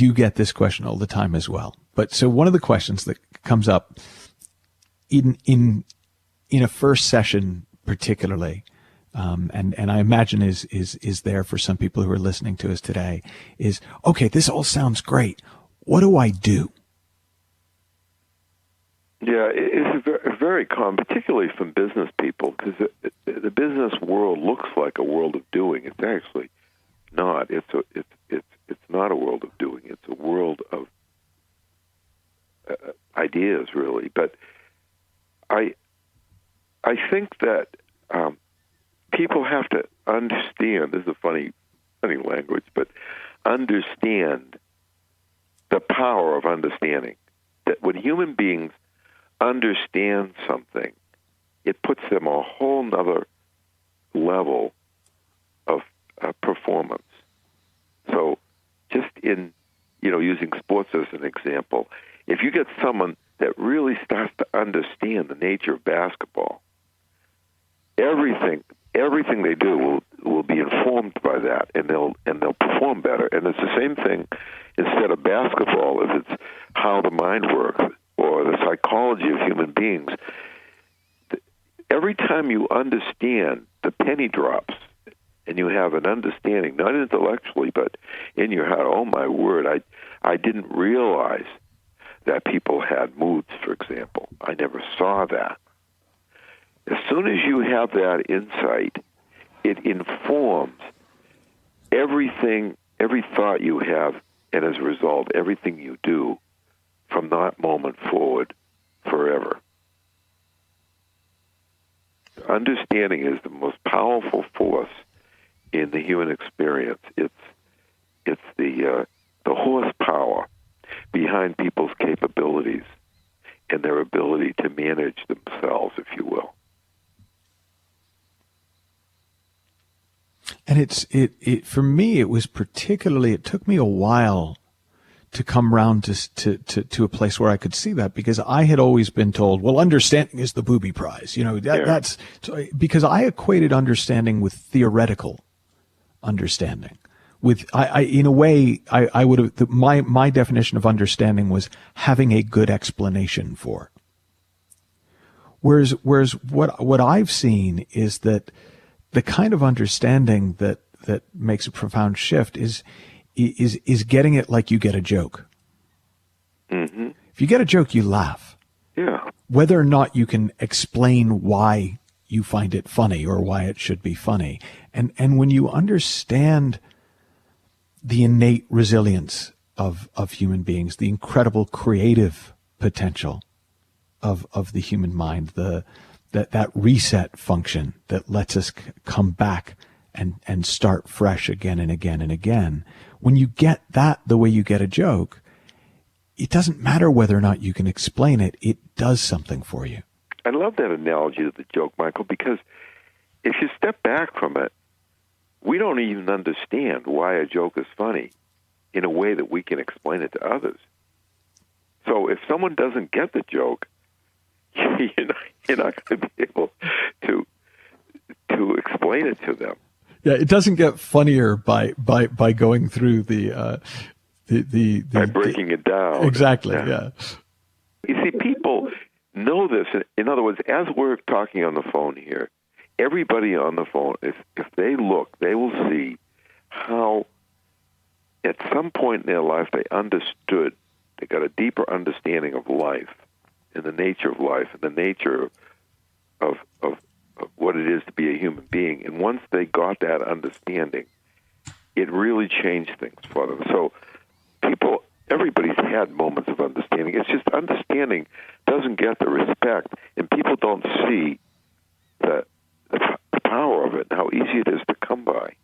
you get this question all the time as well. But so one of the questions that comes up in a first session particularly, and I imagine is there for some people who are listening to us today, is, okay, this all sounds great. What do I do? Yeah, it's very common, particularly from business people, because the business world looks like a world of doing. It's actually not. It's not a world of doing. It's a world of ideas, really. But I think that people have to understand. This is a funny language, but understand the power of understanding. That when human beings understand something, it puts them a whole nother level of performance. So just in, using sports as an example, if you get someone that really starts to understand the nature of basketball, everything they do will be informed by that, and they'll perform better. And it's the same thing instead of basketball, if it's how the mind works or the psychology of human beings. Every time you understand, the penny drops, and you have an understanding, not intellectually, but in your heart. Oh, my word, I didn't realize that people had moods, for example. I never saw that. As soon as you have that insight, it informs everything, every thought you have, and as a result, everything you do from that moment forward forever. Understanding is the most powerful force in the human experience. It's the horsepower behind people's capabilities and their ability to manage themselves, if you will. And it for me, it was particularly, it took me a while to come round to a place where I could see that, because I had always been told, well, understanding is the booby prize. That's because I equated understanding with theoretical understanding. With in a way, I would have, my definition of understanding was having a good explanation for. Whereas what I've seen is that the kind of understanding that makes a profound shift is getting it like you get a joke. Mm-hmm. If you get a joke, you laugh. Yeah. Whether or not you can explain why you find it funny or why it should be funny. And when you understand the innate resilience of human beings, the incredible creative potential of the human mind, that reset function that lets us come back and start fresh again and again and again. When you get that the way you get a joke, it doesn't matter whether or not you can explain it. It does something for you. I love that analogy of the joke, Michael, because if you step back from it, we don't even understand why a joke is funny in a way that we can explain it to others. So if someone doesn't get the joke, you're not going to be able to explain it to them. Yeah, it doesn't get funnier by going through the by breaking it down. Exactly. Yeah. You see, people know this. In other words, as we're talking on the phone here, everybody on the phone, if they look, they will see how at some point in their life they understood, they got a deeper understanding of life and the nature of life and the nature of what it is to be a human being. And once they got that understanding, it really changed things for them. So everybody's had moments of understanding. It's just understanding doesn't get the respect, and people don't see the power of it and how easy it is to come by.